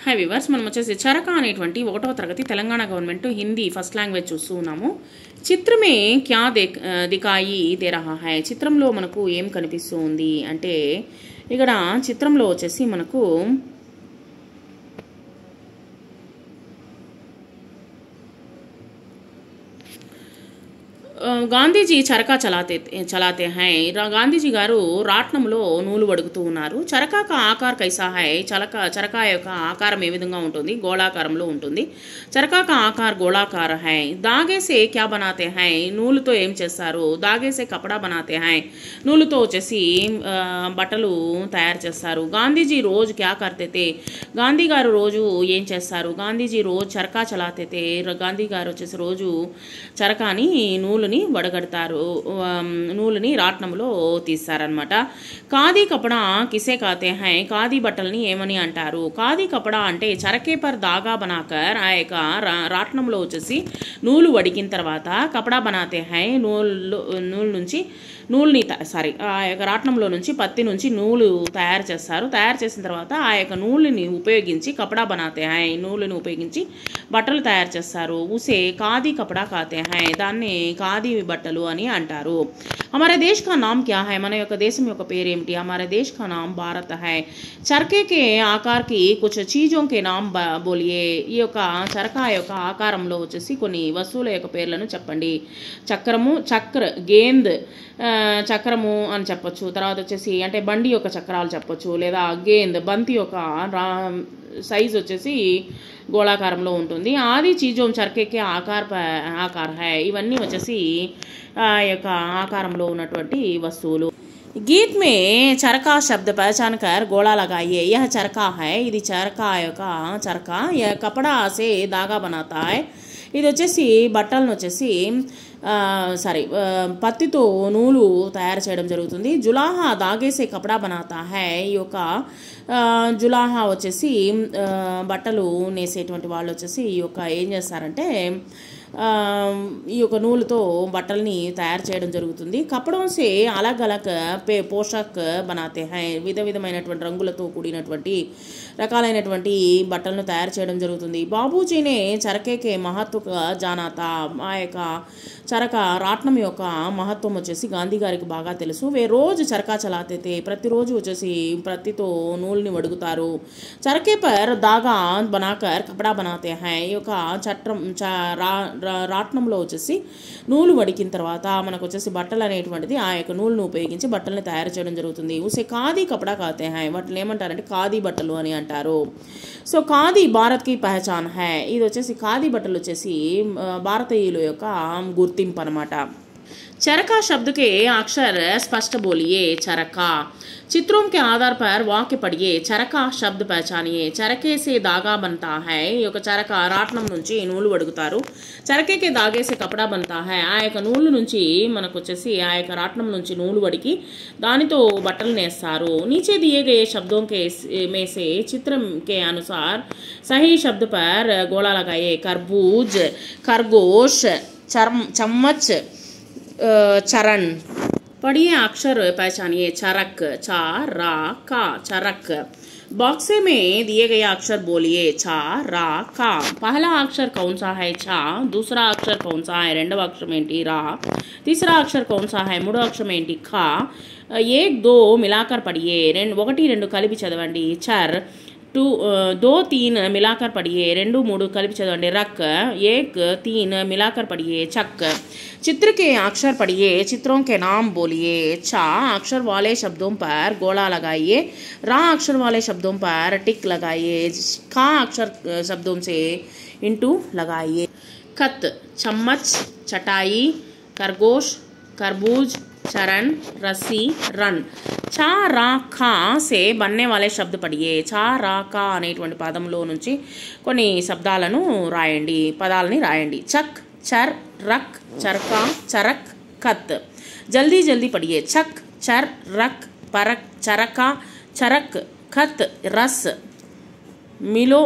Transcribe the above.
हाय viewers మనం వచ్చేసి చరకా అనేటువంటి 1వ తరగతి Telangana government Hindi first language చూస్తున్నాము. చిత్రమే క్యా దికాయి దే రహా హై, చిత్రంలో మనకు ఏం కనిపిస్తుంది అంటే ఇక్కడ చిత్రంలో వచ్చేసి మనకు గాంధీజీ చరకా చలాతే హై, గాంధీజీ గారు రాట్నంలో నూలు వడుగుతూ ఉన్నారు. చరకా కా ఆకార్ కైసా హై, చరకా యొక్క ఆకారం ఏ విధంగా ఉంటుంది, గోళాకారంలో ఉంటుంది. చరకా కా ఆకార్ గోళాకార హై. దాగేసే క్యా బనాతే హై, నూలుతో ఏం చేస్తారు. దాగేసే కపడా బనాతే హై, నూలుతో వచ్చేసి బట్టలు తయారు చేస్తారు. గాంధీజీ రోజు క్యా కర్తే, గాంధీ గారు రోజు ఏం చేస్తారు. గాంధీజీ రోజు చరకా చలాతే, గాంధీ గారు వచ్చేసి రోజు చరకాని నూలుని వడగడతారు, నూలుని రాట్నంలో తీస్తారనమాట. ఖాదీ కపడా కిసే కాతే హై, ఖాదీ బట్టల్ని ఏమని అంటారు. ఖాదీ కపడా అంటే చరకే పర్ దాగా బనాకర్, ఆ యొక్క రాట్నంలో వచ్చేసి నూలు వడికిన తర్వాత కపడా బనాతే హై, నూలు నుంచి నూలుని ఆ యొక్క రాట్నంలో నుంచి పత్తి నుంచి నూలు తయారు చేస్తారు. తయారు చేసిన తర్వాత ఆ యొక్క నూలుని ఉపయోగించి కపడా బనాతే హై, నూలుని ఉపయోగించి బట్టలు తయారు చేస్తారు. ఉసే ఖాదీ కపడా కాతే హై, దాన్ని ఖాదీ బట్టలు అని అంటారు. हमारे देश का नाम क्या है, మన యొక్క దేశం యొక్క పేరు ఏమిటి. हमारे देश का नाम भारत है. చరకే के आकार की कुछ चीजों के नाम बोलिए, ఈ యొక్క చరకా యొక్క ఆకారంలో వచ్చేసి కొన్ని వస్తువుల యొక్క పేర్లను చెప్పండి. చక్రము, చక్ర, గేంద్, చక్రము అని చెప్పొచ్చు. తర్వాత వచ్చేసి అంటే బండి యొక్క చక్రాలు చెప్పొచ్చు, లేదా గేంద్ బంతి యొక్క సైజ్ వచ్చేసి గోళాకారంలో ఉంటుంది. ఆది చీజోం చరకేకే ఆకార్ హై, ఇవన్నీ వచ్చేసి ఆ యొక్క ఆకారంలో ఉన్నటువంటి వస్తువులు. गीत में चरका शब्द पहचान कर गोला लगाइए, यह चरका है, ఇది చరకా యొక్క చరకా, यह कपड़ा से धागा बनाता है, ఇది వచ్చేసి బట్టలను వచ్చేసి పత్తితో నూలు తయారు చేయడం జరుగుతుంది. జులాహా దాగేసే కపడా బనాతా హై, ఈ యొక్క జులాహా వచ్చేసి బట్టలు నేసేటువంటి వాళ్ళు వచ్చేసి ఈ యొక్క ఏం చేస్తారంటే ఈ యొక్క నూలుతో బట్టల్ని తయారు చేయడం జరుగుతుంది. కపడంసే అలగ్ అలగ్ పోషాక్ బనాతే హై, విధమైనటువంటి రంగులతో కూడినటువంటి రకాలైనటువంటి బట్టలను తయారు చేయడం జరుగుతుంది. బాబూజీనే చరకేకే మహత్వ జానాతా, ఆ యొక్క చరక రాట్నం యొక్క మహత్వం వచ్చేసి గాంధీ గారికి బాగా తెలుసు. రోజు చరకా చలాతే, ప్రతిరోజు వచ్చేసి ప్రత్తితో నూలుని వడుగుతారు. చరకే పర్ దాగా బనాకర్ కపడా బనాతే హై, ఈ యొక్క రాట్నంలో వచ్చేసి నూలు వడికిన తర్వాత మనకు వచ్చేసి బట్టలు అనేటువంటిది ఆ యొక్క నూలును ఉపయోగించి బట్టల్ని తయారు చేయడం జరుగుతుంది. ఉసే ఖాదీ కపడా కాతే హై, వాటిని ఏమంటారంటే ఖాదీ బట్టలు అని అంటారు. సో ఖాదీ భారత్కి పహచాన్ హై, ఇది వచ్చేసి ఖాదీ బట్టలు వచ్చేసి భారతీయుల యొక్క గుర్తింపు అనమాట. चरका शब्द के अक्षर स्पष्ट बोलिए. चरका, चित्रों के आधार पर वाक्य पढ़िए. चरका शब्द पहचानिए. चरके से धागा बनता है, ఈ యొక్క చరక రాట్నం నుంచి నూలు వడుగుతారు. చరకేకే దాగేసే కపడా బంతా హై, ఆ యొక్క నూలు నుంచి మనకు వచ్చేసి ఆ యొక్క రాట్నం నుంచి నూలు వడికి దానితో బట్టలు నేస్తారు. नीचे दिए गए शब्दों के में से चित्र के अनुसार सही शब्द पर गोला लगाइए. खरबूज, खरगोश, चम्मच, चरण. पढ़िए अक्षर पहचानिए. चरक, चा रा का, चरक. बॉक्स में दिए गए अक्षर बोलिए. चा रा का. पहला अक्षर कौन सा है, चा. दूसरा अक्षर कौन सा है, రెండవ అక్షరం ఏంటి, రా. तीसरा अक्षर कौन सा है, మూడవ అక్షరం ఏంటి, ఖా. एक दो मिलाकर पढ़िए. 1 2 కలిపి చదవండి. చర్. 2 3 मिलाकर पढ़िए. 2 3 కలిపి చదవండి. रक. 1 3 मिलाकर पढ़िए. चक. चित्र के अक्षर पढ़िए. चित्रों के नाम बोलिए. चा अक्षर वाले शब्दों पर गोला लगाइए. रा अक्षर वाले शब्दों पर टिक लगाइए. खा अक्षर शब्दों से इंटू लगाइए. खत, चम्मच, चटाई, खरगोश, खरबूज, चरण, रस्सी, रन. चा रा ఖా సే बनने वाले शब्द पढ़िए. चा రా ఖా అనేటువంటి పదంలో నుంచి కొన్ని శబ్దాలను రాయండి, పదాలని రాయండి. చక్, చర్, రక్, చరకా, చరక్, ఖత్. जल्दी जल्दी पढ़िए. चक, चर, रक, परक, चरका, चरक, खत, रस, मिलो.